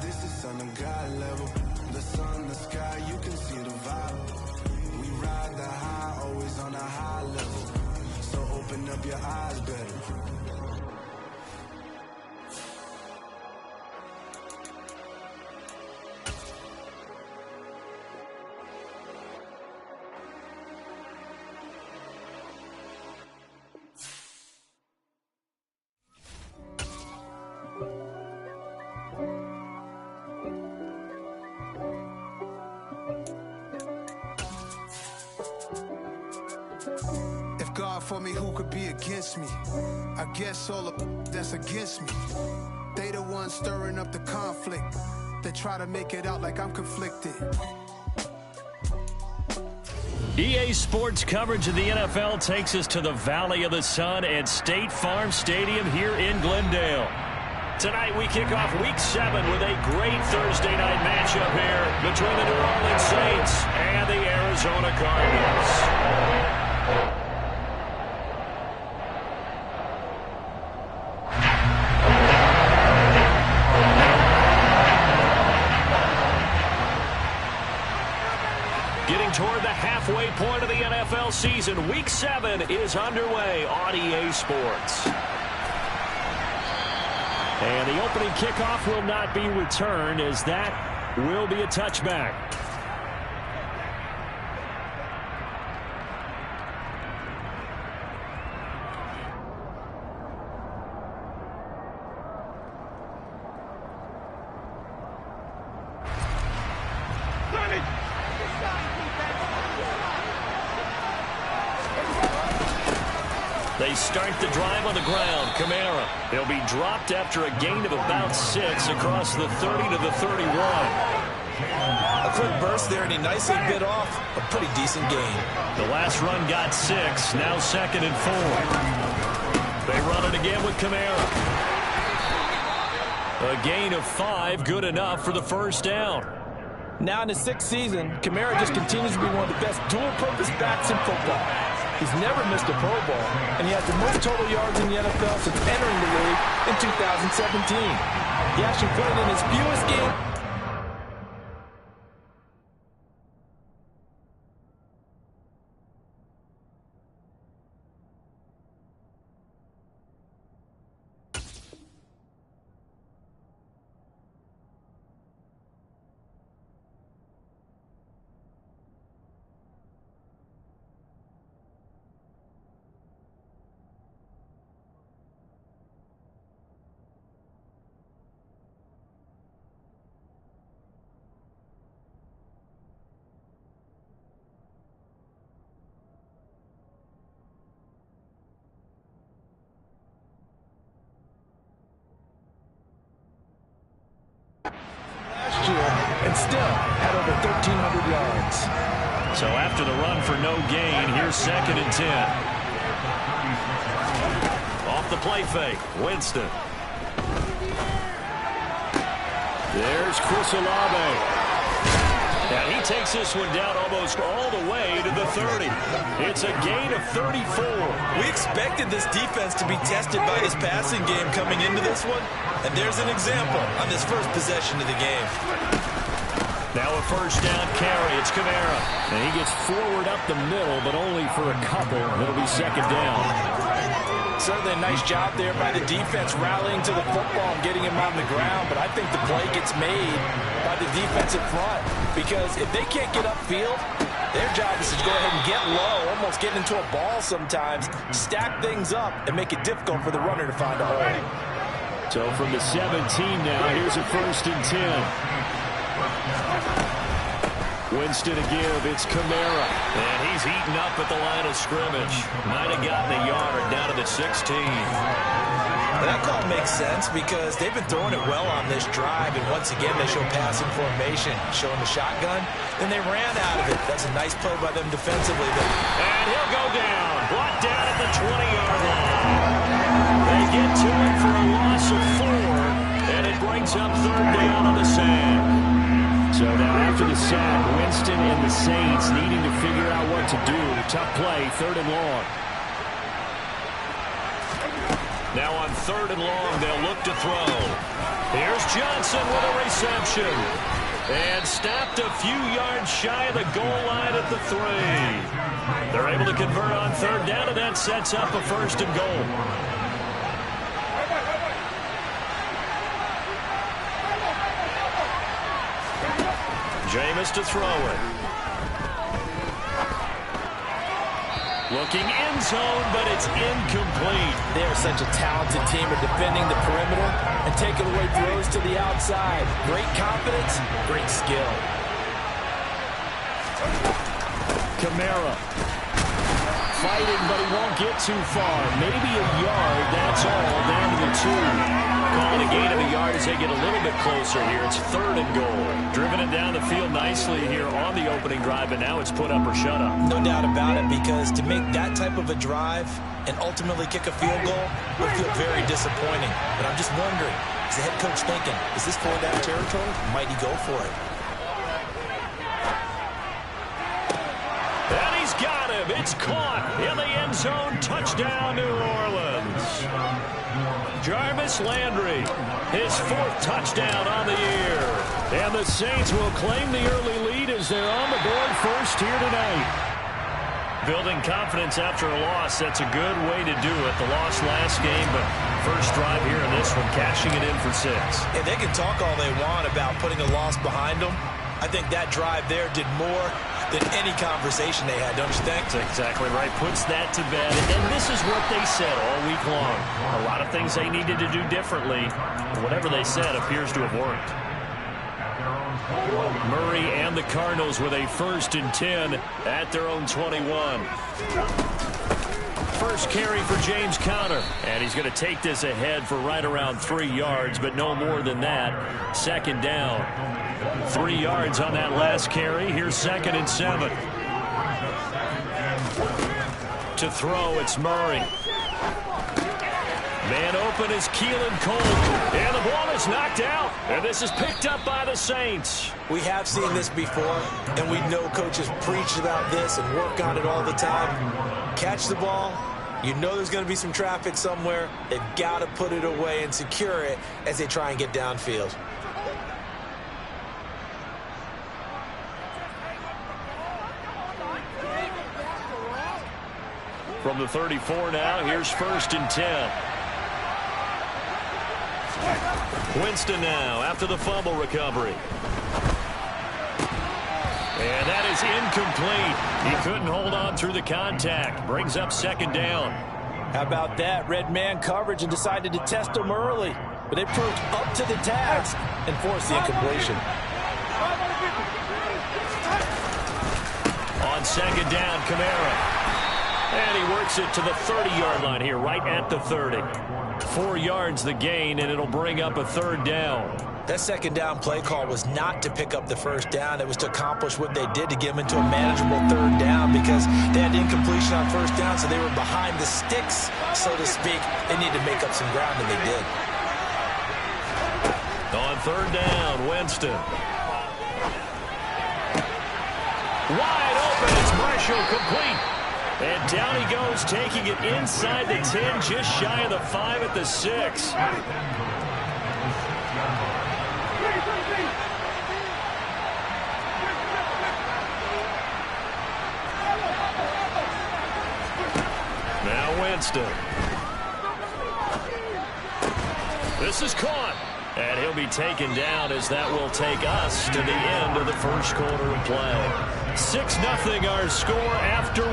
This is on a God level. The sun, the sky, you can see the vibe. We ride the high, always on a high level. So open up your eyes better. For me, who could be against me? I guess all the that's against me. They the ones stirring up the conflict. They try to make it out like I'm conflicted. EA Sports coverage of the NFL takes us to the Valley of the Sun at State Farm Stadium here in Glendale. Tonight we kick off Week 7 with a great Thursday night matchup here between the New Orleans Saints and the Arizona Cardinals. Toward the halfway point of the NFL season, Week 7 is underway on EA Sports. And the opening kickoff will not be returned, as that will be a touchback. They start the drive on the ground. Kamara. He'll be dropped after a gain of about 6 across the 30 to the 31. A quick burst there, and he nicely bit off a pretty decent gain. The last run got 6. Now 2nd and 4. They run it again with Kamara. A gain of 5, good enough for the first down. Now in his 6th season, Kamara just continues to be one of the best dual-purpose backs in football. He's never missed a Pro Bowl, and he has the most total yards in the NFL since entering the league in 2017. He actually played in his fewest game. And still had over 1,300 yards. So after the run for no gain, here's 2nd and 10. Off the play fake, Winston. There's Chris Olave. And he takes this one down almost all the way to the 30. It's a gain of 34. We expected this defense to be tested by his passing game coming into this one. And there's an example on this first possession of the game. Now a first down carry. It's Kamara. And he gets forward up the middle, but only for a couple. It'll be 2nd down. Certainly a nice job there by the defense rallying to the football and getting him on the ground. But I think the play gets made by the defensive front. Because if they can't get upfield, their job is to go ahead and get low, almost get into a ball sometimes, stack things up, and make it difficult for the runner to find a hole. So from the 17 now, here's a 1st and 10. Winston to give, it's Kamara. And he's eaten up at the line of scrimmage. Might have gotten a yard down to the 16. That call makes sense because they've been throwing it well on this drive, and once again they show passing formation, showing the shotgun. Then they ran out of it. That's a nice play by them defensively. And he'll go down, brought down at the 20-yard line. They get to it for a loss of 4, and it brings up 3rd down on the sand. So now after the sack, Winston and the Saints needing to figure out what to do. Tough play, 3rd and long. Now on 3rd and long, they'll look to throw. Here's Johnson with a reception. And stopped a few yards shy of the goal line at the 3. They're able to convert on 3rd down, and that sets up a 1st and goal. Jameis to throw it. Looking end zone, but it's incomplete. They are such a talented team at defending the perimeter and taking away throws to the outside. Great confidence, great skill. Kamara. Fighting, but he won't get too far. Maybe a yard, that's all, down to the 2. Calling a gain of a yard as they get a little bit closer here. It's 3rd and goal. Driven it down the field nicely here on the opening drive, and now it's put up or shut up. No doubt about it, because to make that type of a drive and ultimately kick a field goal would feel very disappointing. But I'm just wondering, is the head coach thinking, is this 4-down territory? Might he go for it? And he's got him. It's caught in the end zone. Touchdown, New Orleans. Jarvis Landry, his 4th touchdown on the year. And the Saints will claim the early lead as they're on the board first here tonight. Building confidence after a loss, that's a good way to do it. The loss last game, but first drive here in this one, cashing it in for 6. And they can talk all they want about putting a loss behind them. I think that drive there did more than any conversation they had, don't you think? That's exactly right. Puts that to bed. And this is what they said all week long. A lot of things they needed to do differently. Whatever they said appears to have worked. Murray and the Cardinals with a 1st and 10 at their own 21. First carry for James Conner. And he's going to take this ahead for right around 3 yards, but no more than that. 2nd down. 3 yards on that last carry. Here's 2nd and 7. To throw, it's Murray. Man open is Keelan Cole. And the ball is knocked out. And this is picked up by the Saints. We have seen this before, and we know coaches preach about this and work on it all the time. Catch the ball. You know there's going to be some traffic somewhere. They've got to put it away and secure it as they try and get downfield. From the 34 now, here's 1st and 10. Winston now after the fumble recovery. And that is incomplete. He couldn't hold on through the contact. Brings up 2nd down. How about that? Red man coverage and decided to test him early. But they proved up to the task and forced the incompletion. On 2nd down, Kamara. And he works it to the 30-yard line here, right at the 30. 4 yards the gain, and it'll bring up a 3rd down. That 2nd down play call was not to pick up the 1st down. It was to accomplish what they did to get them into a manageable 3rd down, because they had incompletion on 1st down, so they were behind the sticks, so to speak. They needed to make up some ground, and they did. On 3rd down, Winston. Wide open, it's Marshall, complete. And down he goes, taking it inside the 10, just shy of the 5 at the 6. Now Winston. This is caught. And he'll be taken down as that will take us to the end of the first quarter of play. 6-0 our score after 1.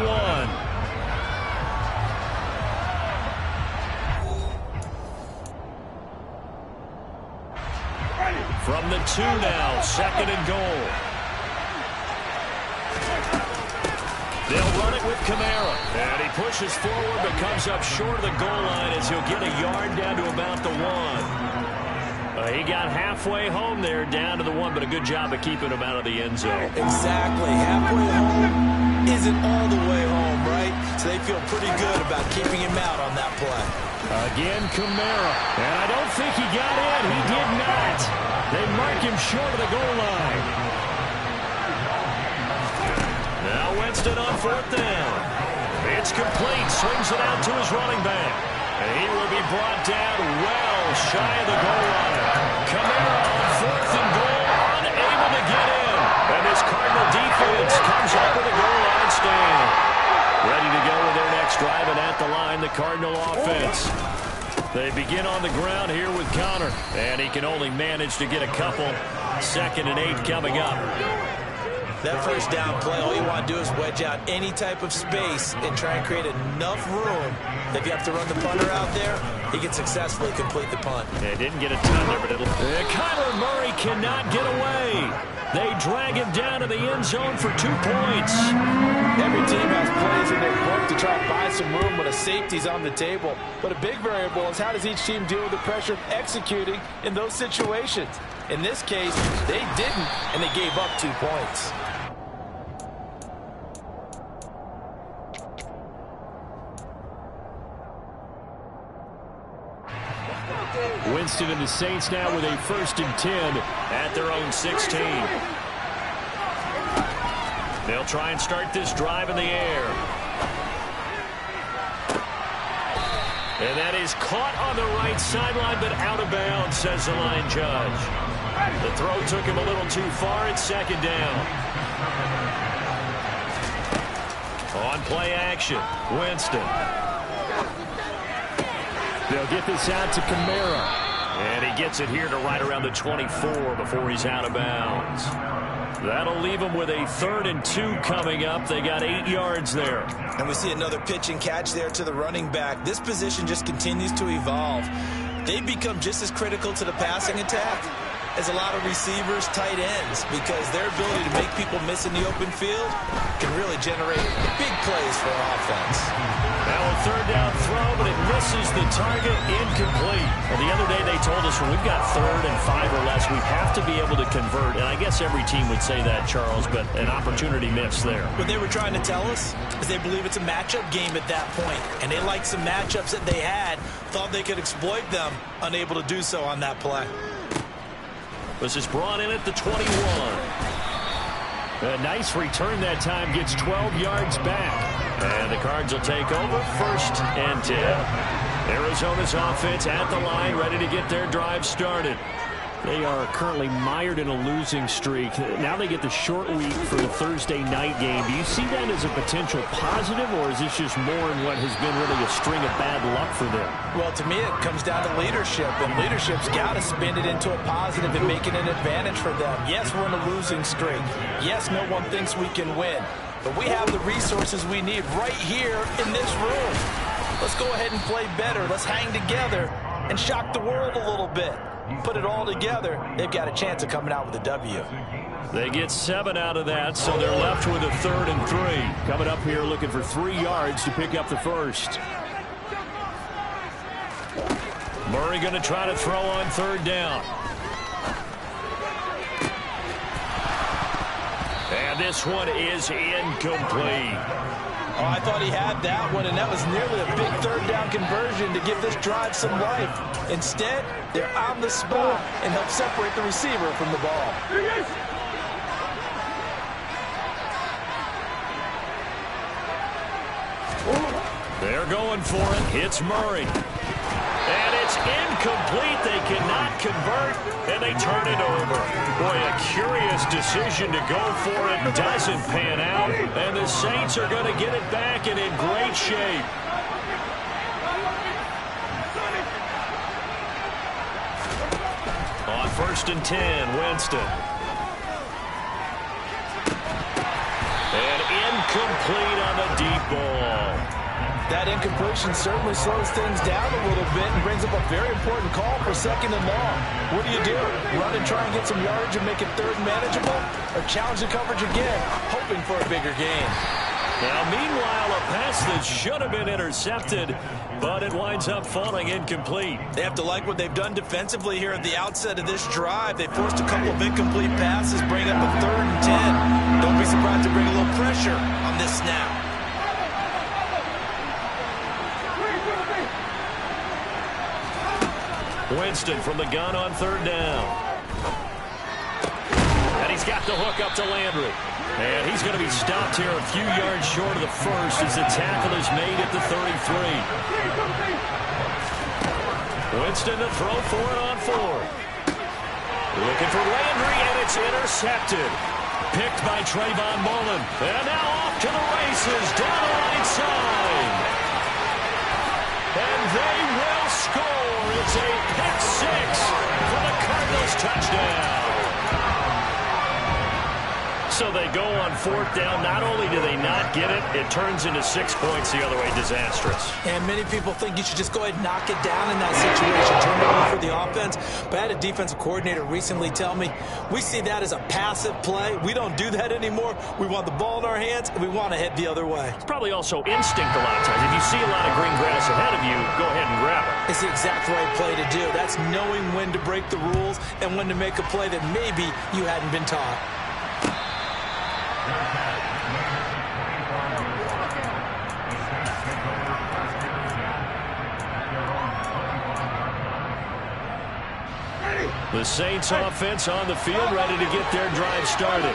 From the 2 now, 2nd and goal. They'll run it with Kamara. And he pushes forward but comes up short of the goal line as he'll get a yard down to about the 1. He got halfway home there, down to the 1, but a good job of keeping him out of the end zone. Exactly. Halfway home isn't all the way home, right? So they feel pretty good about keeping him out on that play. Again, Kamara. And I don't think he got in. He did not. They mark him short of the goal line. Now Winston on 4th down. It's complete. Swings it out to his running back. And he will be brought down well shy of the goal line. Kamara on 4th and goal, unable to get in. And this Cardinal defense comes up with a goal line stand. Ready to go with their next drive, and at the line, the Cardinal offense. They begin on the ground here with Connor, and he can only manage to get a couple. 2nd and 8 coming up. That first down play, all you want to do is wedge out any type of space and try and create enough room. If you have to run the punter out there, he can successfully complete the punt. They didn't get a ton there, but it'll... Kyler Murray cannot get away. They drag him down to the end zone for 2 points. Every team has plays in their book to try and buy some room when a safety's on the table. But a big variable is how does each team deal with the pressure of executing in those situations. In this case, they didn't, and they gave up 2 points. Winston and the Saints now with a 1st and 10 at their own 16. They'll try and start this drive in the air. And that is caught on the right sideline, but out of bounds, says the line judge. The throw took him a little too far. It's 2nd down. On play action, Winston. They'll get this out to Kamara. And he gets it here to right around the 24 before he's out of bounds. That'll leave him with a 3rd and 2 coming up. They got 8 yards there. And we see another pitch and catch there to the running back. This position just continues to evolve. They become just as critical to the passing attack as a lot of receivers, tight ends, because their ability to make people miss in the open field can really generate big plays for an offense. Now a 3rd down throw, but it misses the target, incomplete. And the other day they told us when we've got 3rd and 5 or less, we have to be able to convert. And I guess every team would say that, Charles, but an opportunity missed there. What they were trying to tell us is they believe it's a matchup game at that point. And they liked some matchups that they had, thought they could exploit them, unable to do so on that play. This is brought in at the 21. A nice return that time, gets 12 yards back. And the Cards will take over, 1st and 10. Arizona's offense at the line, ready to get their drive started. They are currently mired in a losing streak. Now they get the short week for the Thursday night game. Do you see that as a potential positive, or is this just more in what has been really a string of bad luck for them? Well, to me, it comes down to leadership, and leadership's got to spin it into a positive and make it an advantage for them. Yes, we're in a losing streak. Yes, no one thinks we can win. But we have the resources we need right here in this room. Let's go ahead and play better. Let's hang together and shock the world a little bit. Put it all together, they've got a chance of coming out with a W. They get 7 out of that, so they're left with a 3rd and 3. Coming up here looking for 3 yards to pick up the 1st. Murray going to try to throw on 3rd down. And this one is incomplete. Oh, I thought he had that one, and that was nearly a big 3rd down conversion to give this drive some life. Instead, they're on the spot and help separate the receiver from the ball. They're going for it. It's Murray. And it's incomplete. They cannot convert, and they turn it over. Boy, a curious decision to go for it. Doesn't pan out, and the Saints are going to get it back and in great shape. On 1st and 10, Winston. And incomplete on the deep ball. That incompletion certainly slows things down a little bit and brings up a very important call for 2nd and long. What do? Run and try and get some yardage and make it 3rd manageable? Or challenge the coverage again, hoping for a bigger gain? Now, meanwhile, a pass that should have been intercepted, but it winds up falling incomplete. They have to like what they've done defensively here at the outset of this drive. They forced a couple of incomplete passes, bring up a 3rd and 10. Don't be surprised to bring a little pressure on this snap. Winston from the gun on 3rd down. And he's got the hook up to Landry. And he's going to be stopped here a few yards short of the 1st as the tackle is made at the 33. Winston to throw for it on 4. Looking for Landry, and it's intercepted. Picked by Trayvon Mullen. And now off to the races down the right side. And they will score. It's a pick 6 for the Cardinals touchdown. So they go on 4th down. Not only do they not get it, it turns into 6 points the other way. Disastrous. And many people think you should just go ahead and knock it down in that situation. Turn it over for the offense. But I had a defensive coordinator recently tell me, we see that as a passive play. We don't do that anymore. We want the ball in our hands, and we want to head the other way. It's probably also instinct a lot of times. If you see a lot of green grass ahead of you, go ahead and grab it. It's the exact right play to do. That's knowing when to break the rules and when to make a play that maybe you hadn't been taught. The Saints offense on the field, ready to get their drive started.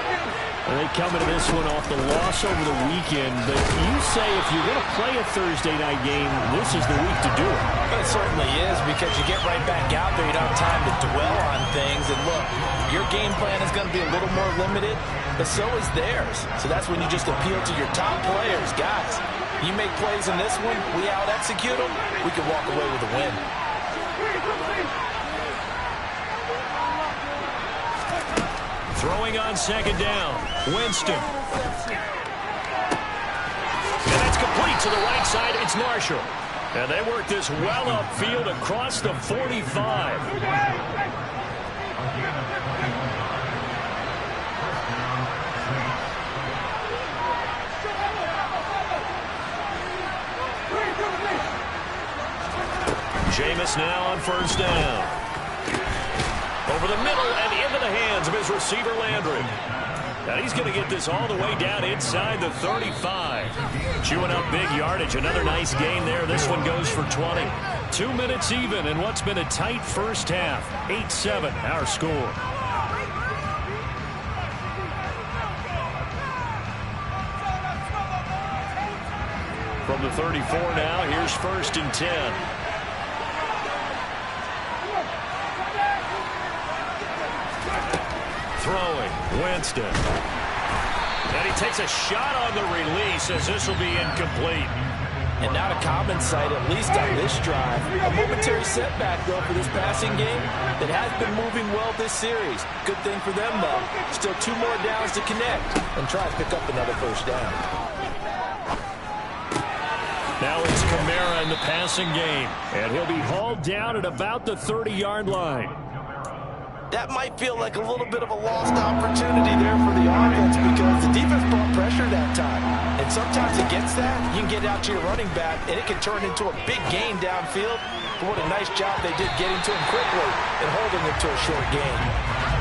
And they come into this one off the loss over the weekend. But you say if you're going to play a Thursday night game, this is the week to do it. Well, it certainly is, because you get right back out there. You don't have time to dwell on things. And look, your game plan is going to be a little more limited, but so is theirs. So that's when you just appeal to your top players. Guys, you make plays in this one, we out-execute them, we can walk away with a win. Throwing on 2nd down. Winston. And that's complete to the right side. It's Marshall. And they work this well upfield across the 45. Jameis now on 1st down. Over the middle and into the hands of his receiver, Landry. And he's going to get this all the way down inside the 35. Chewing up big yardage. Another nice gain there. This one goes for 20. 2 minutes even in what's been a tight first half. 8-7 our score. From the 34 now, here's 1st and 10. Throwing, Winston. And he takes a shot on the release as this will be incomplete. And not a common sight, at least on this drive. A momentary setback, though, for this passing game that has been moving well this series. Good thing for them, though. Still 2 more downs to connect and try to pick up another 1st down. Now it's Kamara in the passing game. And he'll be hauled down at about the 30-yard line. That might feel like a little bit of a lost opportunity there for the offense, because the defense brought pressure that time. And sometimes against that, you can get out to your running back, and it can turn into a big gain downfield. But what a nice job they did getting to him quickly and holding him to a short gain.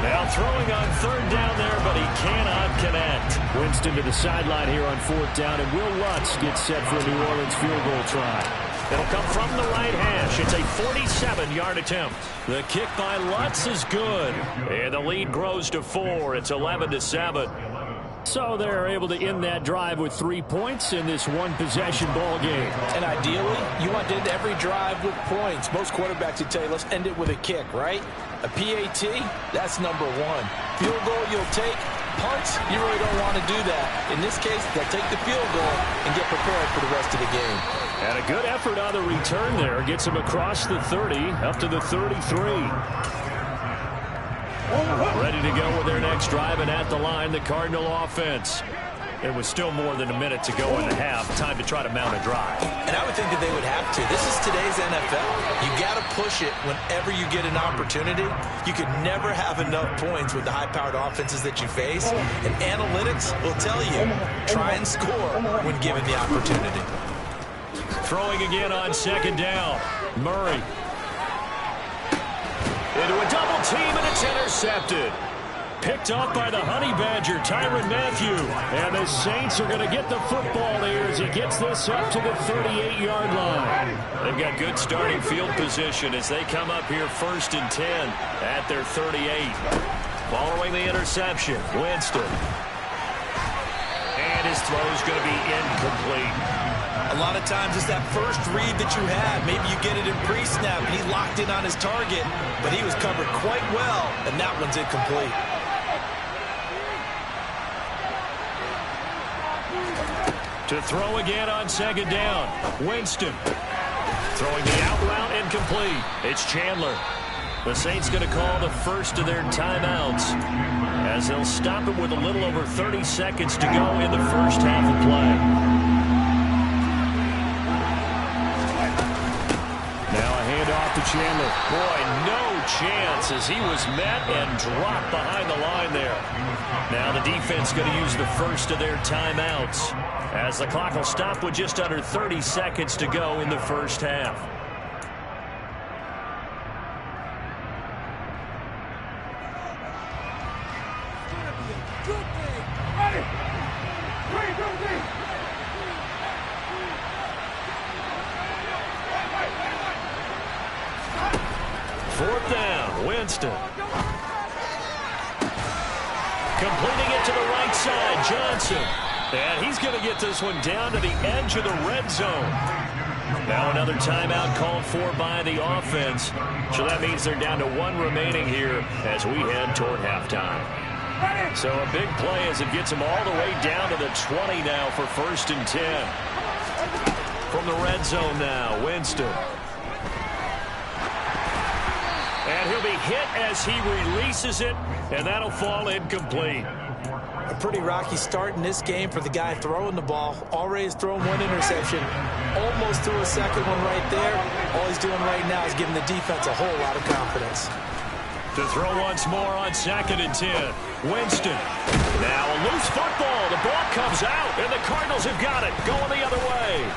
Now throwing on 3rd down there, but he cannot connect. Winston to the sideline here on 4th down, and Will Lutz gets set for a New Orleans field goal try. It'll come from the right hash. It's a 47-yard attempt. The kick by Lutz is good. And the lead grows to 4. It's 11-7. So they're able to end that drive with 3 points in this one-possession ball game. And ideally, you want to end every drive with points. Most quarterbacks would tell you, let's end it with a kick, right? A PAT, that's number 1. Field goal you'll take. Punts, you really don't want to do that. In this case, they'll take the field goal and get prepared for the rest of the game. And a good effort on the return there. Gets him across the 30, up to the 33. Ready to go with their next drive, and at the line, the Cardinal offense. There was still more than a minute to go in the half. Time to try to mount a drive. And I would think that they would have to. This is today's NFL. You got to push it whenever you get an opportunity. You could never have enough points with the high-powered offenses that you face. And analytics will tell you, try and score when given the opportunity. Throwing again on 2nd down. Murray. Into a double team, and it's intercepted. Picked off by the Honey Badger, Tyrann Mathieu. And the Saints are going to get the football here as he gets this up to the 38-yard line. They've got good starting field position as they come up here 1st and 10 at their 38. Following the interception, Winston. And his throw is going to be incomplete. A A lot of times it's that first read that you have. Maybe you get it in pre-snap, and he locked in on his target, but he was covered quite well, and that one's incomplete. To throw again on second down. Winston throwing the out route incomplete. It's Chandler. The Saints going to call the first of their timeouts as they'll stop it with a little over 30 seconds to go in the first half of play. Now a handoff to Chandler. Boy, no chance as he was met and dropped behind the line there. Now the defense going to use the first of their timeouts as the clock will stop with just under 30 seconds to go in the first half. Fourth down, Winston. Completing it to the right side, Johnson. And he's going to get this one down to the edge of the red zone. Now another timeout called for by the offense. So that means they're down to one remaining here as we head toward halftime. So a big play as it gets them all the way down to the 20 now for 1st and 10. From the red zone now, Winston. And he'll be hit as he releases it, and that'll fall incomplete. A pretty rocky start in this game for the guy throwing the ball. Already has thrown one interception. Almost threw a second one right there. All he's doing right now is giving the defense a whole lot of confidence. To throw once more on 2nd and 10. Winston. Now a loose football. The ball comes out, and the Cardinals have got it. Going the other way.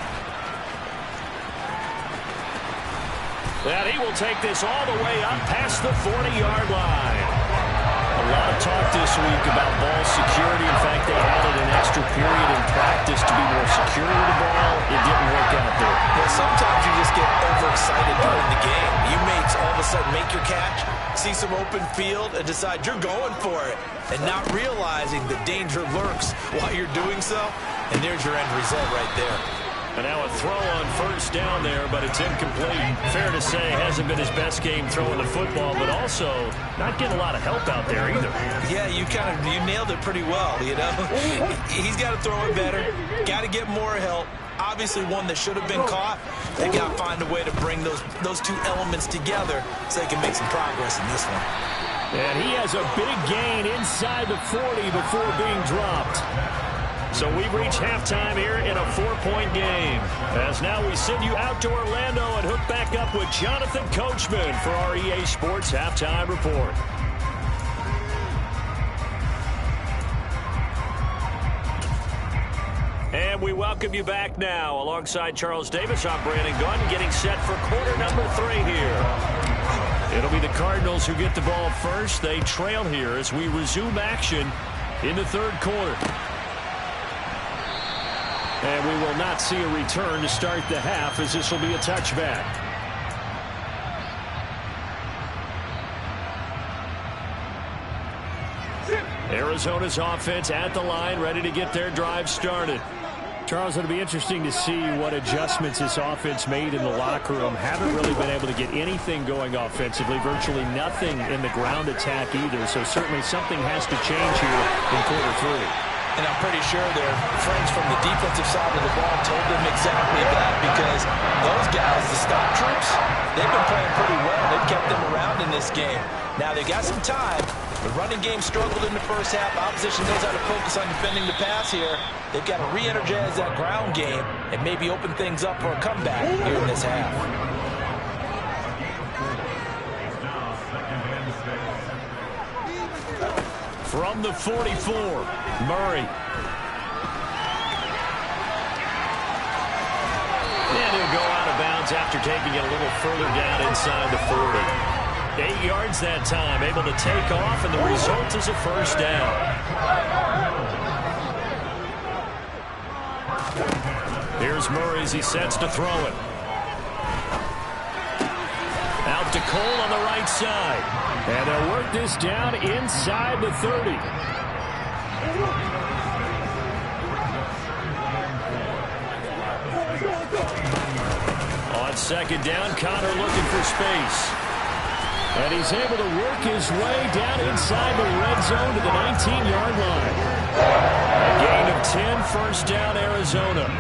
And he will take this all the way up past the 40-yard line. A lot of talk this week about ball security. In fact, they added an extra period in practice to be more secure with the ball. It didn't work out there. Well, sometimes you just get overexcited during the game. You may all of a sudden make your catch, see some open field, and decide you're going for it, and not realizing the danger lurks while you're doing so. And there's your end result right there. And now a throw on 1st down there, but it's incomplete. Fair to say, hasn't been his best game throwing the football, but also not getting a lot of help out there either. Yeah, you nailed it pretty well, you know. He's got to throw it better, got to get more help. Obviously one that should have been caught. They got to find a way to bring those two elements together so they can make some progress in this one. And he has a big gain inside the 40 before being dropped. So we've reached halftime here in a 4-point game. As now we send you out to Orlando and hook back up with Jonathan Coachman for our EA Sports Halftime Report. And we welcome you back now. Alongside Charles Davis, I'm Brandon Gunn, getting set for quarter number 3 here. It'll be the Cardinals who get the ball first. They trail here as we resume action in the 3rd quarter. And we will not see a return to start the half as this will be a touchback. Arizona's offense at the line, ready to get their drive started. Charles, it'll be interesting to see what adjustments this offense made in the locker room. Haven't really been able to get anything going offensively, virtually nothing in the ground attack either. So certainly something has to change here in quarter 3. And I'm pretty sure their friends from the defensive side of the ball told them exactly that, because those guys, the stop troops, they've been playing pretty well. They've kept them around in this game. Now they've got some time. The running game struggled in the first half. Opposition knows how to focus on defending the pass here. They've got to re-energize that ground game and maybe open things up for a comeback here in this half. From the 44, Murray. And he'll go out of bounds after taking it a little further down inside the 40. 8 yards that time, able to take off, and the result is a 1st down. Here's Murray as he sets to throw it. Out to Cole on the right side. And they'll work this down inside the 30. second down. Connor looking for space. And he's able to work his way down inside the red zone to the 19-yard line. A gain of 10, first down, Arizona.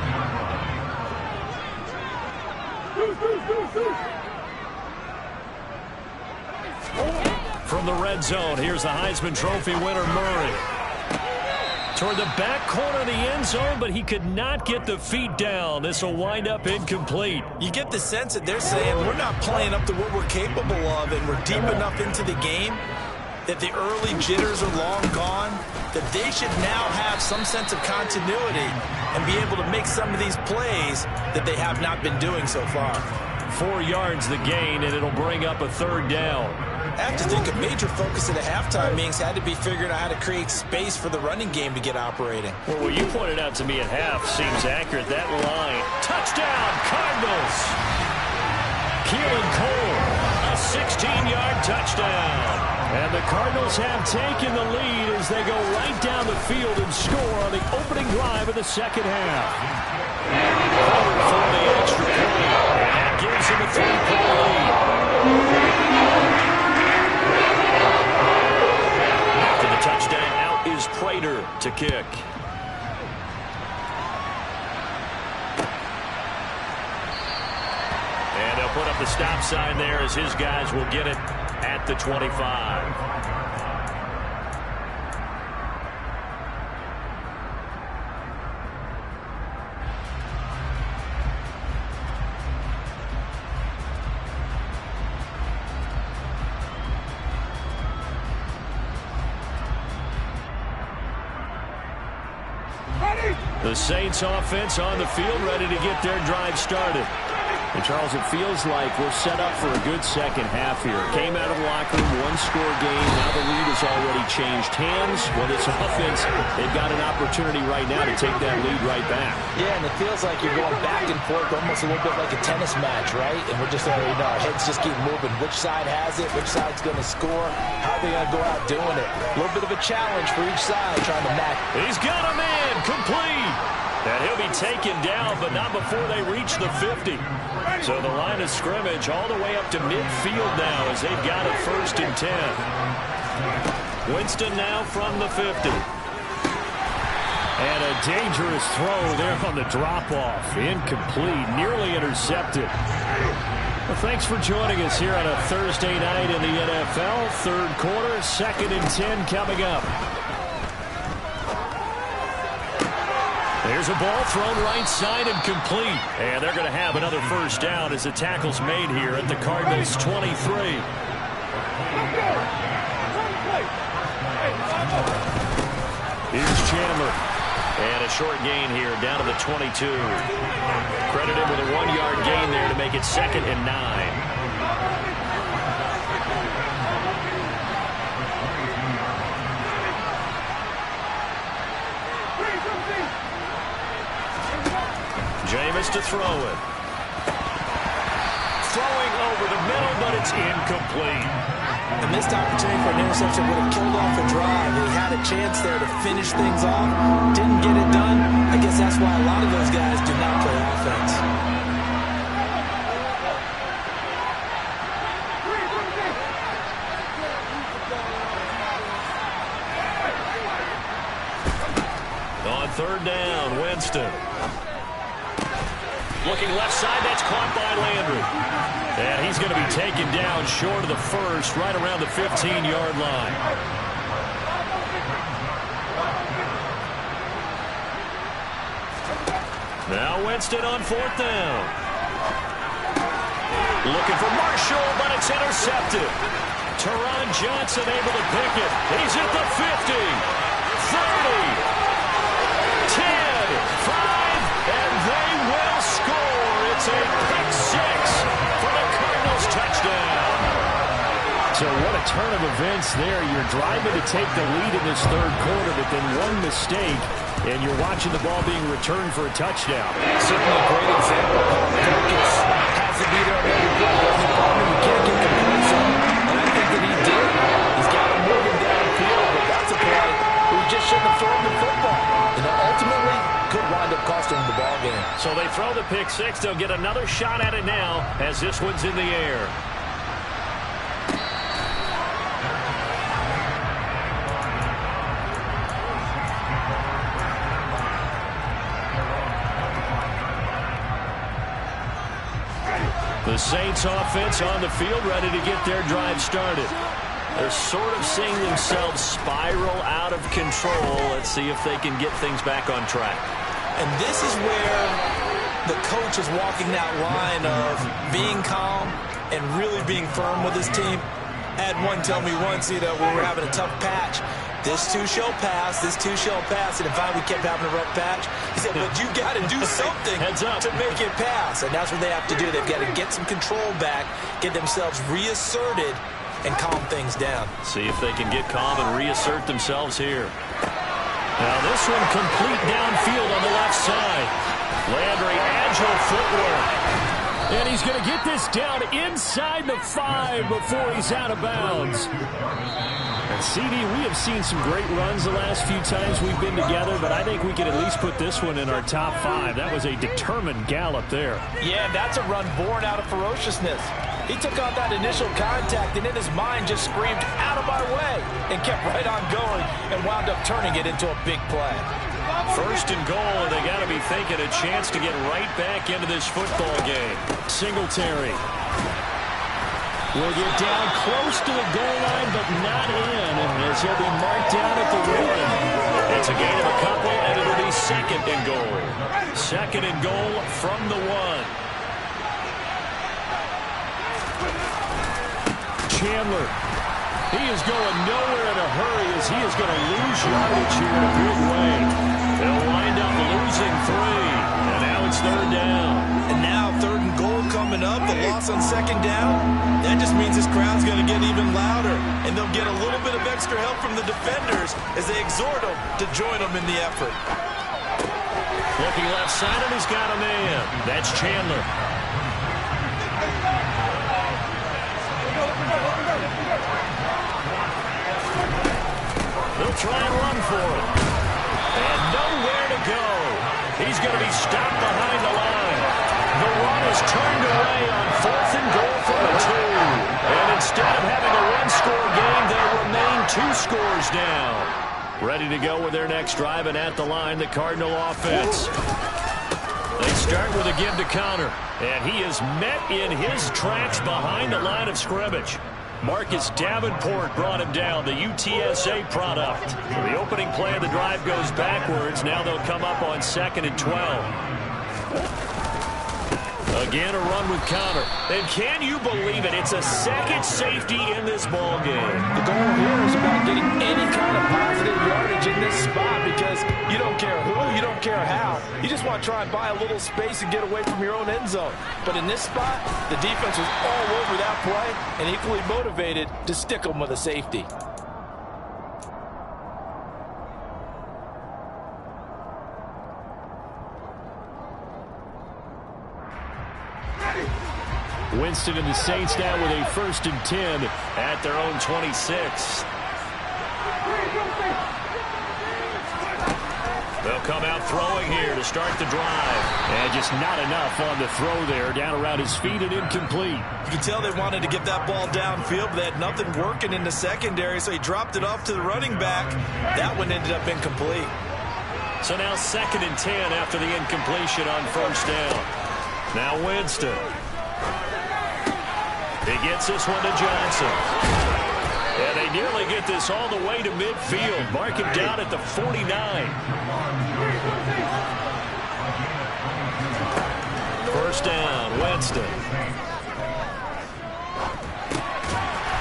From the red zone, here's the Heisman Trophy winner, Murray. Toward the back corner of the end zone, but he could not get the feet down. This will wind up incomplete. You get the sense that they're saying we're not playing up to what we're capable of, and we're deep enough into the game that the early jitters are long gone, that they should now have some sense of continuity and be able to make some of these plays that they have not been doing so far. 4 yards the gain, and it'll bring up a third down. I have to think a major focus at the halftime meetings had to be figuring out how to create space for the running game to get operating. Well, what you pointed out to me at half seems accurate. That line. Touchdown, Cardinals. Keelan Cole, a 16-yard touchdown. And the Cardinals have taken the lead as they go right down the field and score on the opening drive of the second half. Forward for the extra point. And that gives him a 3-point lead. After the touchdown, out is Prater to kick. And they'll put up the stop sign there as his guys will get it at the 25. The Saints offense on the field, ready to get their drive started. And, Charles, it feels like we're set up for a good second half here. Came out of the locker room, one-score game. Now the lead has already changed hands. Well, this offense, they've got an opportunity right now to take that lead right back. Yeah, and it feels like you're going back and forth almost a little bit like a tennis match, right? And we're just already know our heads just keep moving. Which side has it? Which side's going to score? How are they going to go out doing it? A little bit of a challenge for each side trying to match. He's got a man complete. And he'll be taken down, but not before they reach the 50. So the line of scrimmage all the way up to midfield now as they've got it 1st and 10. Winston now from the 50. And a dangerous throw there on the drop-off. Incomplete, nearly intercepted. Well, thanks for joining us here on a Thursday night in the NFL. 3rd quarter, 2nd and 10 coming up. There's a ball thrown right side and complete. And they're going to have another first down as the tackle's made here at the Cardinals' 23. Here's Chandler. And a short gain here down to the 22. Credit him with a 1-yard gain there to make it 2nd and 9. Jameis to throw it. Throwing over the middle, but it's incomplete. The missed opportunity for an interception would have killed off a drive. He had a chance there to finish things off. Didn't get it done. I guess that's why a lot of those guys do not play offense. On 3rd down, Winston. Looking left side, that's caught by Landry. And he's going to be taken down short of the first, right around the 15-yard line. Now Winston on 4th down. Looking for Marshall, but it's intercepted. Teron Johnson able to pick it. He's at the 50, 30, 10, 5, and they will score. It's a pick 6 for the Cardinals touchdown. So what a turn of events there. You're driving to take the lead in this 3rd quarter, but then one mistake, and you're watching the ball being returned for a touchdown. Certainly a great example. Focus has to be there on every play. There's a problem you can't get complacent, and I think that he did. He's got him moving downfield, but that's a play we just shouldn't have thrown the football. And ultimately, could wind up costing him the ball. game. So they throw the pick six. They'll get another shot at it now as this one's in the air. The Saints offense on the field, ready to get their drive started. They're sort of seeing themselves spiral out of control. Let's see if they can get things back on track. And this is where the coach is walking that line of being calm and really being firm with his team. I had one tell me once, when we were having a tough patch, this too shall pass, this too shall pass, and if we kept having a rough patch, he said, but you got to do something to make it pass, and that's what they have to do. They've got to get some control back, get themselves reasserted, and calm things down. See if they can get calm and reassert themselves here. Now this one complete downfield on the left side. Landry, agile footwork. And he's going to get this down inside the 5 before he's out of bounds. And CD, we have seen some great runs the last few times we've been together, but I think we could at least put this one in our top 5. That was a determined gallop there. Yeah, that's a run born out of ferociousness. He took on that initial contact and in his mind just screamed, out of my way, and kept right on going and wound up turning it into a big play. First and goal, and they got to be thinking a chance to get right back into this football game. Singletary will get down close to the goal line, but not in, as he'll be marked down at the rim. It's a gain of a couple, and it'll be second and goal. Second and goal from the 1. Chandler. He is going nowhere in a hurry as he is going to lose yardage here in a big way. They'll wind up losing 3, and now it's third down. And now third and goal coming up, the loss on second down. That just means this crowd's going to get even louder, and they'll get a little bit of extra help from the defenders as they exhort them to join them in the effort. Looking left side, and he's got a man. That's Chandler. They'll try and run for it. And nowhere to go. He's going to be stopped behind the line. The run is turned away on fourth and goal from the 2. And instead of having a one-score game, they'll remain 2 scores down. Ready to go with their next drive, and at the line, the Cardinal offense. They start with a give to Connor, and he is met in his tracks behind the line of scrimmage. Marcus Davenport brought him down, the UTSA product. The opening play of the drive goes backwards. Now they'll come up on 2nd and 12. Again, a run with Connor. And can you believe it? It's a second safety in this ball game. The goal here is about getting any kind of positive yardage in this spot because you don't care who, you don't care how. You just want to try and buy a little space and get away from your own end zone. But in this spot, the defense was all over that play and equally motivated to stick them with a safety. Winston and the Saints now with a 1st and 10 at their own 26. They'll come out throwing here to start the drive. And just not enough on the throw there. Down around his feet and incomplete. You can tell they wanted to get that ball downfield, but they had nothing working in the secondary, so he dropped it off to the running back. That one ended up incomplete. So now 2nd and 10 after the incompletion on 1st down. Now Winston. He gets this one to Johnson. And they nearly get this all the way to midfield. Mark him down at the 49. First down, Winston.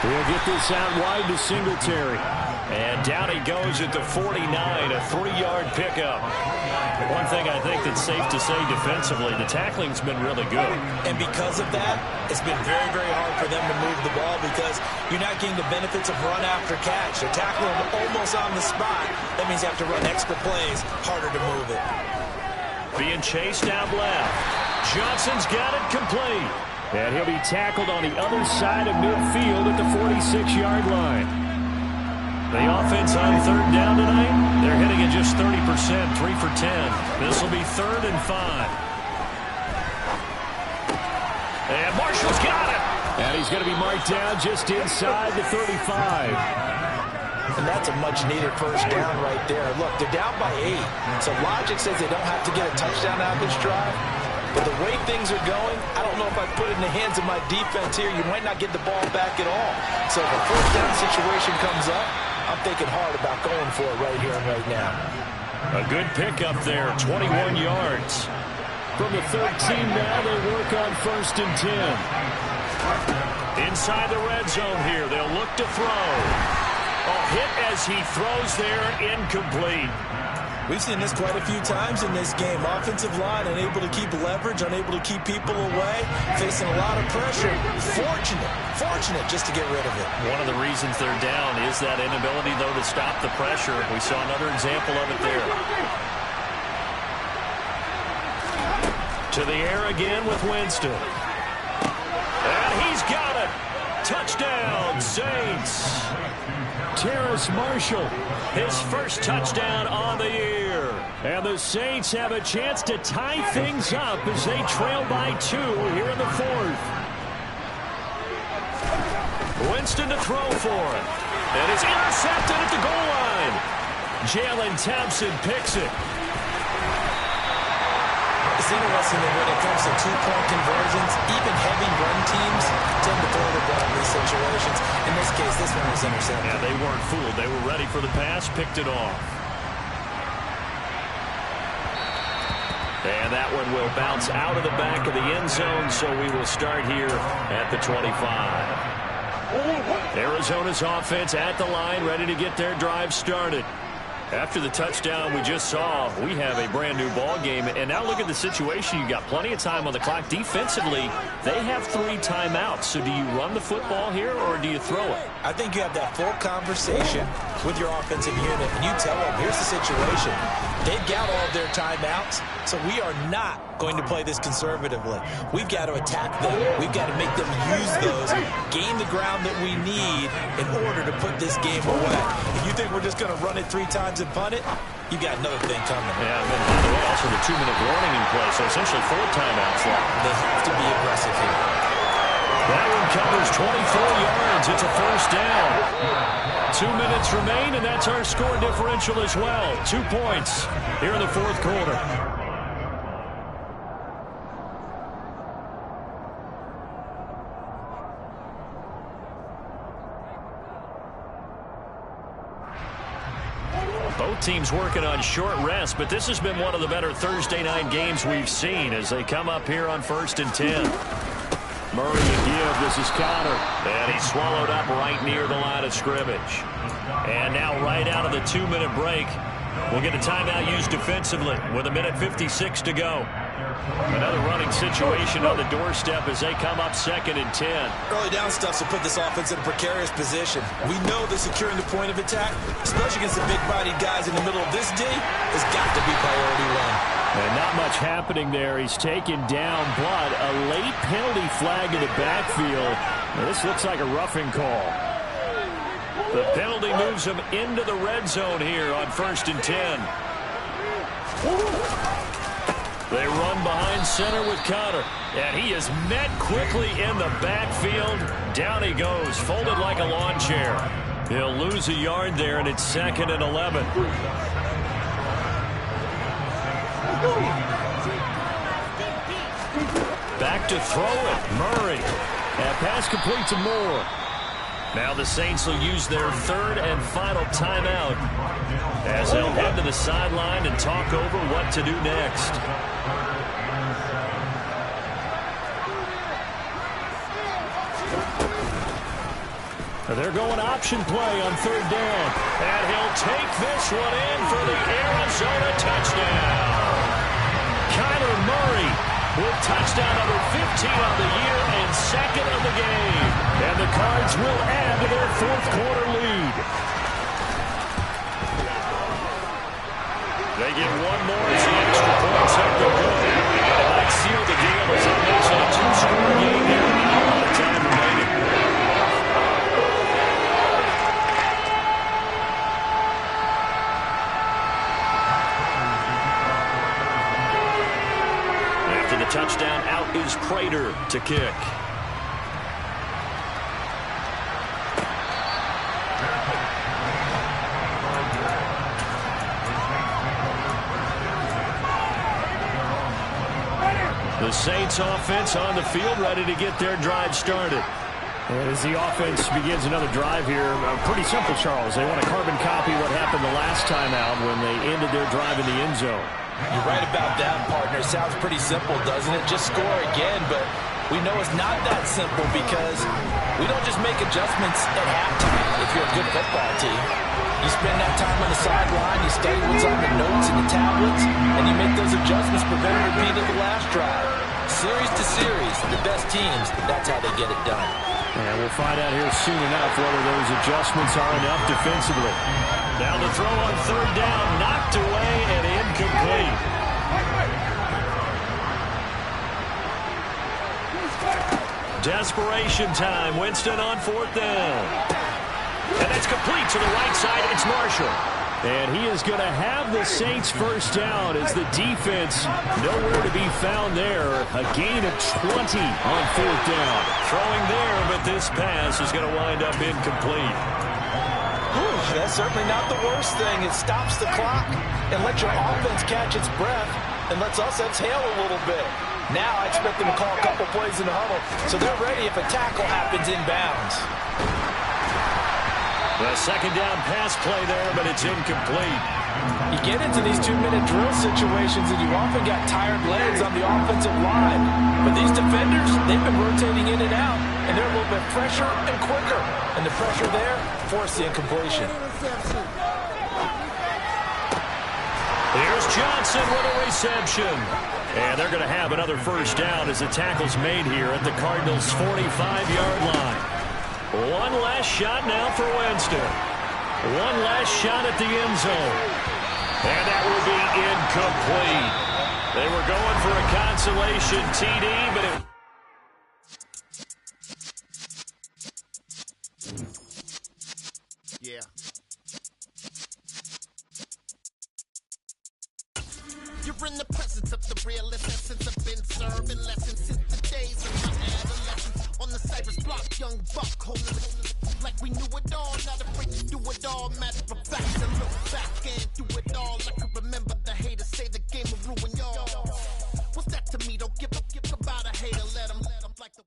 He'll get this out wide to Singletary. And down he goes at the 49, a 3-yard pickup. One thing I think that's safe to say defensively, the tackling's been really good. And because of that, it's been very, very hard for them to move the ball because you're not getting the benefits of run after catch. They're tackling almost on the spot. That means you have to run extra plays, harder to move it. Being chased out left. Johnson's got it complete. And he'll be tackled on the other side of midfield at the 46-yard line. The offense on third down tonight, they're hitting at just 30%, 3 for 10. This will be 3rd and 5. And Marshall's got it. And he's going to be marked down just inside the 35. And that's a much-needed first down right there. Look, they're down by 8. So logic says they don't have to get a touchdown out of this drive. But the way things are going, I don't know if I put it in the hands of my defense here. You might not get the ball back at all. So if a first down situation comes up, I'm thinking hard about going for it right here and right now. A good pickup there, 21 yards. From the 13 now, they work on 1st and 10. Inside the red zone here, they'll look to throw. A hit as he throws there, incomplete. We've seen this quite a few times in this game. Offensive line unable to keep leverage, unable to keep people away, facing a lot of pressure. Fortunate just to get rid of it. One of the reasons they're down is that inability, though, to stop the pressure. We saw another example of it there. To the air again with Winston. And he's got it. Touchdown, Saints. Terrace Marshall, his first touchdown on the year. And the Saints have a chance to tie things up as they trail by 2 here in the 4th. Winston to throw for it. And it's intercepted at the goal line. Jalen Thompson picks it. It's interesting that when it comes to two-point conversions, even heavy run teams tend to throw the ball in these situations. In this case, this one was intercepted. Yeah, they weren't fooled. They were ready for the pass, picked it off. And that one will bounce out of the back of the end zone, so we will start here at the 25. Arizona's offense at the line, ready to get their drive started. After the touchdown we just saw, we have a brand-new ball game. And now look at the situation. You've got plenty of time on the clock. Defensively, they have 3 timeouts. So do you run the football here or do you throw it? I think you have that full conversation with your offensive unit, and you tell them, here's the situation. They've got all of their timeouts, so we are not going to play this conservatively. We've got to attack them. We've got to make them use those, gain the ground that we need in order to put this game away. If you think we're just going to run it 3 times and punt it, you got another thing coming. Yeah, and then by the way, also the 2-minute warning in play, so essentially 4 timeouts left. They have to be aggressive here. That one covers 24 yards. It's a first down. 2 minutes remain, and that's our score differential as well. 2 points here in the 4th quarter. Both teams working on short rest, but this has been one of the better Thursday night games we've seen as they come up here on 1st and 10. Murray to give. This is Connor. And he's swallowed up right near the line of scrimmage. And now right out of the 2-minute break, we'll get a timeout used defensively with 1:56 to go. Another running situation on the doorstep as they come up 2nd and 10. Early down stuff to put this offense in a precarious position. We know that securing the point of attack, especially against the big-bodied guys in the middle of this D, has got to be priority 1. And not much happening there. He's taken down, but a late penalty flag in the backfield. Now, this looks like a roughing call. The penalty moves him into the red zone here on 1st and 10. They run behind center with Connor. And he is met quickly in the backfield. Down he goes, folded like a lawn chair. He'll lose a yard there, and it's 2nd and 11. Back to throw it. Murray. And pass complete to Moore. Now the Saints will use their 3rd and final timeout as they'll head to the sideline and talk over what to do next. They're going option play on 3rd down. And he'll take this one in for the Arizona touchdown. Kyler Murray with touchdown number 15 on the year and 2nd of the game. And the Cards will add to their 4th quarter lead. They get one more as the extra points up the good. It might seal the deal as it makes it a 2-score game here. Not a lot of time remaining. kick. The Saints offense on the field, ready to get their drive started. And as the offense begins another drive here, pretty simple, Charles. They want to carbon copy what happened the last time out when they ended their drive in the end zone. You're right about that, partner. Sounds pretty simple, doesn't it? Just score again, but we know it's not that simple because we don't just make adjustments at halftime if you're a good football team. You spend that time on the sideline, you study what's on the notes and the tablets, and you make those adjustments, prevent a repeat of the last drive. Series to series, the best teams, that's how they get it done. And we'll find out here soon enough whether those adjustments are enough defensively. Now the throw on third down, knocked away and incomplete. Desperation time. Winston on fourth down. And that's complete to the right side. It's Marshall. And he is going to have the Saints first down as the defense nowhere to be found there. A gain of 20 on fourth down. Throwing there, but this pass is going to wind up incomplete. That's certainly not the worst thing. It stops the clock and lets your offense catch its breath and lets us exhale a little bit. Now I expect them to call a couple plays in the huddle so they're ready if a tackle happens inbounds. The second down pass play there, but it's incomplete. You get into these 2-minute drill situations and you often got tired legs on the offensive line. But these defenders, they've been rotating in and out, and they're a little bit fresher and quicker. And the pressure there forced the incompletion. Here's Johnson with a reception. And they're going to have another first down as the tackle's made here at the Cardinals' 45-yard line. One last shot now for Winston. One last shot at the end zone. And that will be incomplete. They were going for a consolation TD, but it... Yeah. You're in the presence of the real essence. I've been serving lessons since the days of my adolescence. On the Cypress block, young buck holding it like we knew it all. Not afraid to do it all. Matter of fact, to look back and do it all. I can remember the haters say the game will ruin y'all. What's that to me? Don't give about a hater. Let them like the...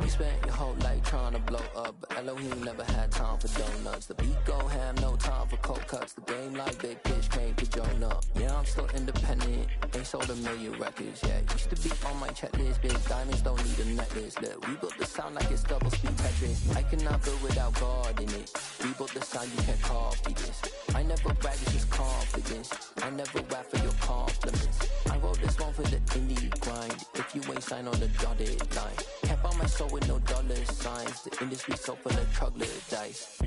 You spent your whole life trying to blow up, but Elohim never had time for donuts. The beat go ham, no time for cold cuts. The game like big pitch came to join up. Yeah, I'm still independent, ain't sold a million records yet. Used to be on my checklist, big diamonds don't need a necklace. Look, we built the sound like it's double speed Tetris. I cannot build without God in it. We built the sound, you can't copy this. I never brag, it's just confidence. I never rap for your compliments. I wrote this one for the indie grind. If you ain't signed on the dotted line, can't buy my soul with no dollar signs. The industry so full of troglodytes.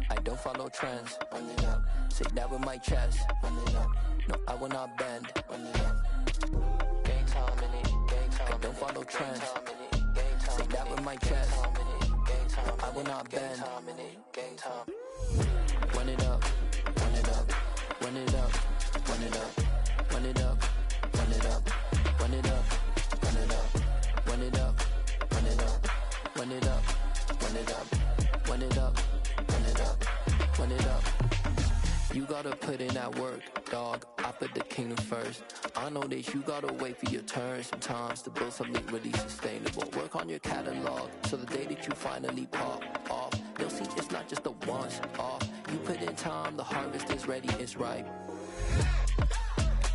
I don't follow trends. Run it up. Say that with my chest. Run it up. No, I will not bend. Run it up. Gang time in it. Gang time. I don't follow trends. Say that with my chest. No, I will not bend. Gang time. Run it up. Run it up. Run it up. Run it up. Run it up. Run it up. Run it up. Run it up. Run it up. Run it up. Run it up. Run it up. Run it up. Run it up. Run it up. You gotta put in that work, dog. I put the kingdom first. I know that you gotta wait for your turn sometimes to build something really sustainable. Work on your catalog so the day that you finally pop off, you'll see it's not just a once off. You put in time, the harvest is ready, it's ripe.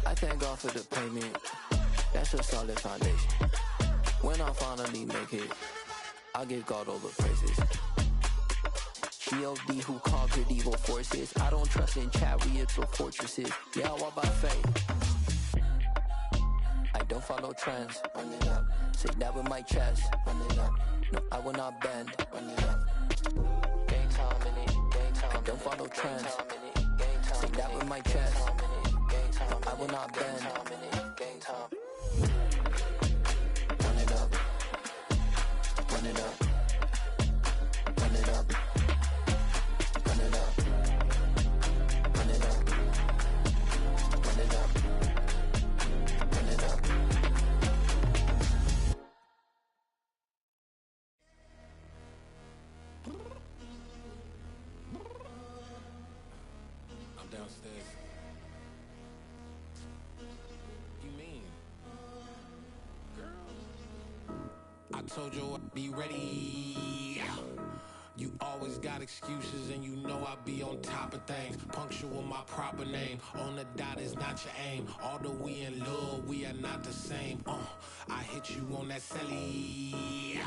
I thank God for the payment. That's a solid foundation. When I finally make it, I'll give God all the praises. G.O.D. who conquered evil forces. I don't trust in chariots or fortresses. Yeah, I walk by faith. I don't follow trends. Run it up. Say that with my chest. Run it up. No, I will not bend. Run it up. Gang time in it. Gang time. I don't follow trends. Say that with my chest. No, I will not bend. Gang time. Run it up. Run it up. Run it up. Run it up. Run it up. Run it up. told you I'd be ready. You always got excuses and you know I be on top of things. Punctual my proper name. On the dot is not your aim. Although we in love, we are not the same. I hit you on that celly.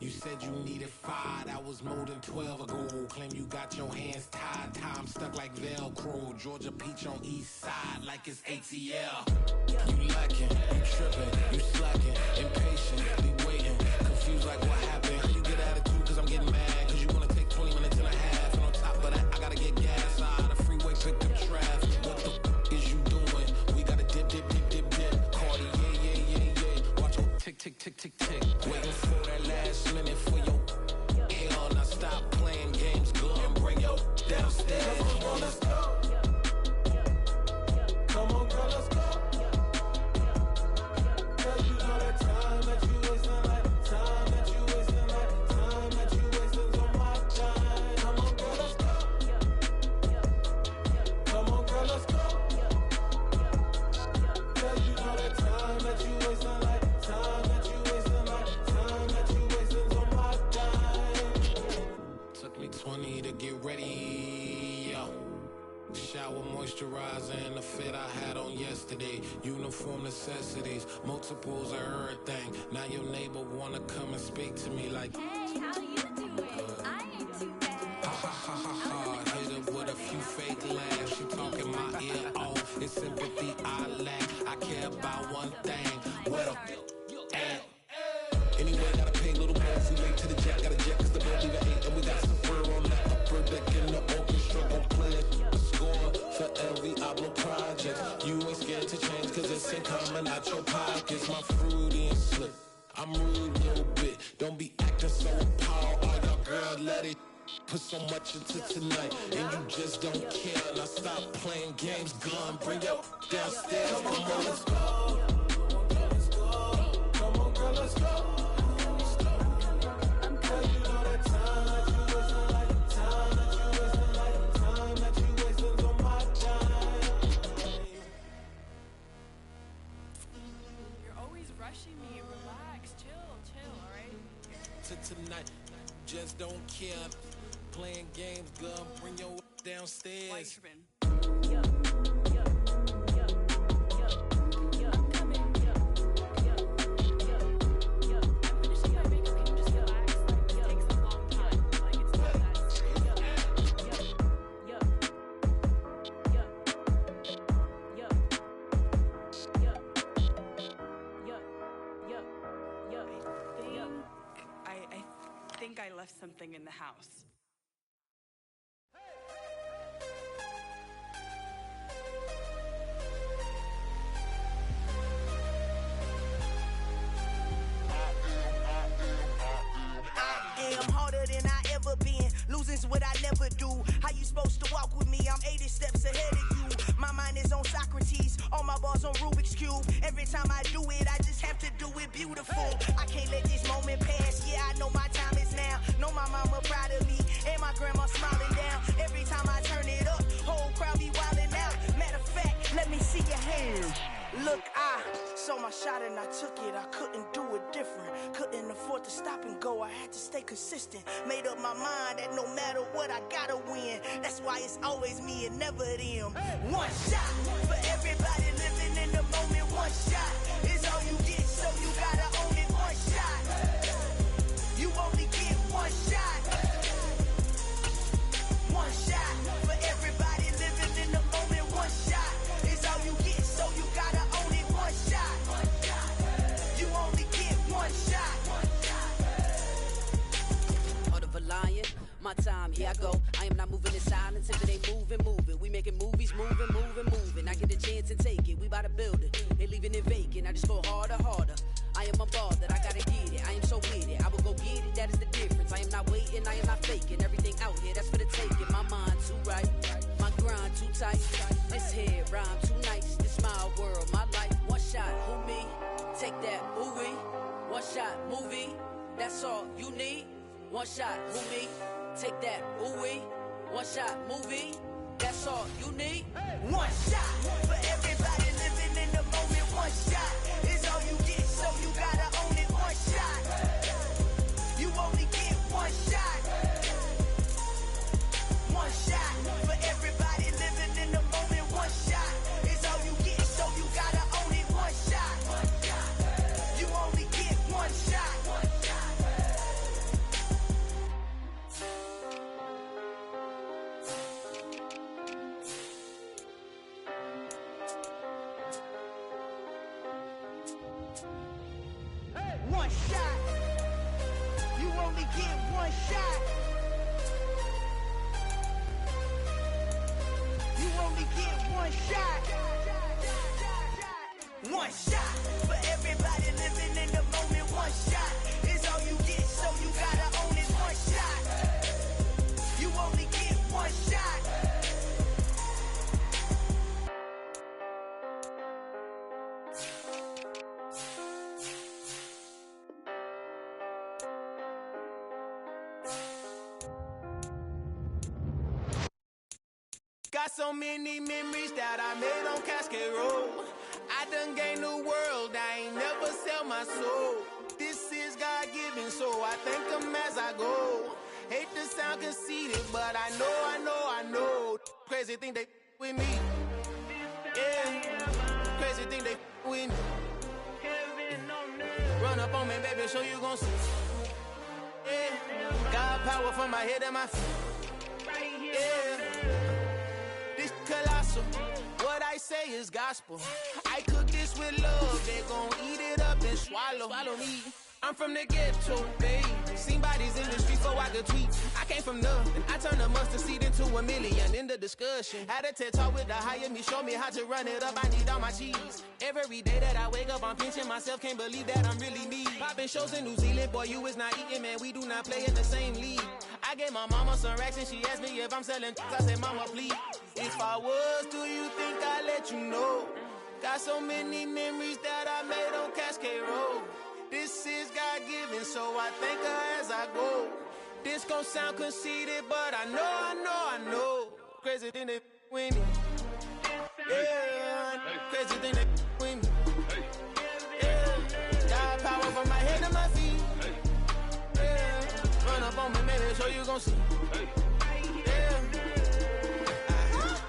You said you needed 5, that was more than 12 ago. Claim you got your hands tied, time stuck like Velcro. Georgia Peach on east side like it's ATL. You lacking, you tripping, you slacking, impatient, be waiting, confused like what happened. How you get attitude cause I'm getting mad, cause you wanna take 20 minutes and a half. And on top of that, I gotta get gas out of the freeway, pick up traffic. What the is you doing? We gotta dip, dip, dip, dip, dip. Cardi, yeah. Watch your tick, tick, tick, tick, tick. Waiting for that last minute for your hell. Now stop playing games, go and bring your downstairs. Come on, let's go. Come on, girl, let's go. Cause you know that time that you wasting, like time that you wasting, like time that you wasting on my time. Come on, girl, let's go. Come on, girl, let's go. Cause you know that time that you wasting, like time that you wasting, like time that you wasting on my time. Took me 20 to get ready, yo. Shower, moisturizer, and the fit I had on yesterday. Uniform necessities, multiples of everything. Now your neighbor wanna come and speak to me like, hey, how you doing? I ain't too bad. Ha ha ha ha ha. Hit her with a few fake laughs. She talking my ear off. It's sympathy I lack. I care about one thing. Well, and anyway, gotta pay a little more. If we late to the jet, gotta jet cause the boat leave at 8. And we got some fur on the upper deck in the orchestra. Gon' play a score for every Ablo project. You ain't scared to change cause it's ain't coming out your pockets. My fruity and slip. I'm rude a little bit. Don't be acting so appalled. All y'all girl, let it put so much into tonight. And you just don't care. Now stop playing games. Gun, bring your downstairs. Come on, let's go. Come on, girl, let's go. Cause you know that time that you wasting, like time that you wasting, like time that you wasting on my time. You're always rushing me. Relax, chill, alright? To tonight, just don't care. Playing games, gun, bring your downstairs. Why you tripping? I think I left something in the house. I'm harder than I ever been. Losing's what I never do. How you supposed to walk with me? I'm 80 steps ahead of you. My mind is on Socrates. All my balls on Rubik's Cube. Every time I do it, I just have to do it beautiful. I can't let this moment pass. Yeah, I know my time is now. Know my mama proud of me. And my grandma smiling down. Every time I turn it up, whole crowd be wilding out. Matter of fact, let me see your hands. Look, I saw my shot and I took it. I couldn't do it different. Couldn't afford to stop and go. I had to stay consistent. Made up my mind that no matter what, I gotta win. That's why it's always me and never them. One shot for everybody living in the moment. One shot is all you get, so you gotta own it. One shot. You only get one shot. One shot for everybody living in the moment. One shot is all you get, so you gotta own it. One shot. You only get one shot. Heart of a lion, my time, here I go. I am not moving in silence. If it ain't moving, move it. We making movies, moving. I get a chance and take it. We bout to build it. They leaving it vacant. I just go harder. I am a ball that I gotta get it. I am so with it. I will go get it. That is the difference. I am not waiting. I am not faking. Everything out here, that's for the taking. My mind too right. My grind too tight. This head rhyme too nice. This my world, my life. One shot, who me? Take that, ooh-wee. One shot, movie. That's all you need. One shot, who me? Take that, ooh-wee. One shot, movie. That's all you need. One shot for everybody living in the moment. One shot is all you get, so you gotta own it. One shot. one shot. You only get one shot. You only get one shot. One shot for everybody living in the moment. One shot is all you get, so you gotta own it. One shot. You only get one shot. Got so many memories that I made on Cascade Road. I done gained the world, I ain't never sell my soul. This is God-given, so I thank him as I go. Hate to sound conceited, but I know. Crazy thing they with me. Yeah, crazy thing they with me. Run up on me, baby, so you gon' see. Yeah, God power from my head and my feet. Yeah. This colossal, what I say is gospel. I cook this with love, they gon' eat it up and swallow me. I'm from the ghetto, baby. Seen bodies in the street so I could tweet. I came from nothing, I turned a mustard seed into a million. In the discussion, had a TED talk with the higher me, show me how to run it up. I need all my cheese. Every day that I wake up, I'm pinching myself, can't believe that I'm really me. Popping shows in New Zealand, boy, you is not eating, man. We do not play in the same league. I gave my mama some racks and she asked me if I'm selling. I said, mama, please. If I was, do you think I'd let you know? Got so many memories that I made on Cascade Road. This is God-given, so I thank her as I go. This gon' sound conceited, but I know. Crazy thing they with me. Yeah, crazy thing they with me. Yeah, got power from my head to my feet. Yeah, run up on me, maybe, so you gon' see. Yeah.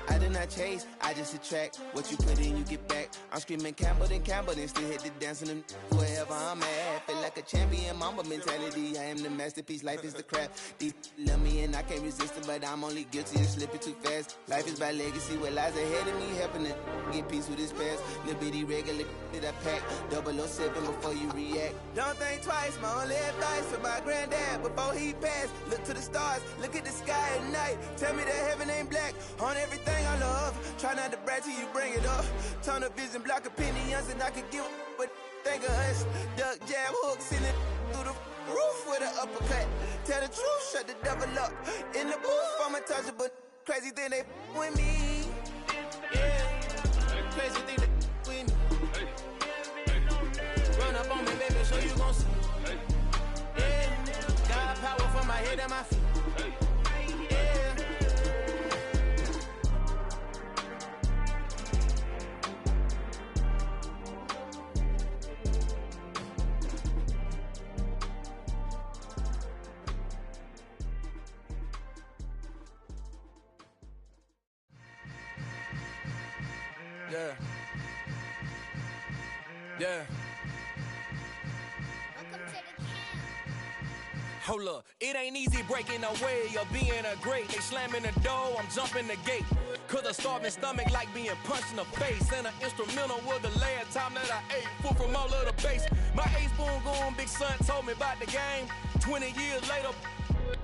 I did not chase, I just attract. What you put in, you get back. I'm screaming Campbell, then still hit the dancing and wherever I'm at. Feel like a champion, mamba mentality. I am the masterpiece, life is the crap. Deep love me and I can't resist it, but I'm only guilty of slipping too fast. Life is by legacy, what lies ahead of me, helping to get peace with his past. Little bitty regular that I pack, 007 before you react. Don't think twice, my only advice for my granddad before he passed. Look to the stars, look at the sky at night. Tell me that heaven ain't black on everything I love. Try not to brag till you bring it up. Tunnel vision, block opinions, and I could give a but think of us. Duck, jab, hook, send it through the roof with an uppercut. Tell the truth, shut the devil up. In the booth, I'm untouchable. Crazy thing they with me. Yeah, crazy thing they with me. Run up on me, baby, so you gon' see. Yeah, got power from my head and my feet. Yeah. Yeah. Hold up, it ain't easy breaking away or being a great. They slamming the door, I'm jumping the gate. Cause a starving stomach like being punched in the face. And an instrumental was the last time that I ate. Food from all of the bass. My ace spoon going, big son told me about the game. 20 years later,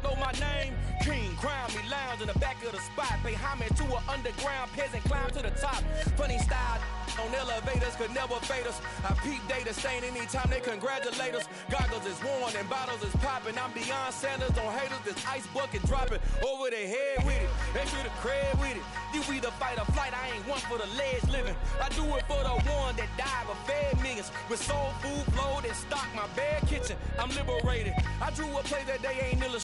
know my name. King, crown me, lounge in the back of the spot. Pay homage to an underground peasant, climb to the top. Funny style on elevators could never fade us. I peep data stain anytime they congratulate us. Goggles is worn and bottles is popping. I'm Deion Sanders on haters, this ice bucket dropping over their head with it. They should have cred with it. You either fight or flight, I ain't one for the ledge living. I do it for the one that died but fed millions. With soul food flowed and stocked my bad kitchen. I'm liberated. I drew a play that they ain't illustrated.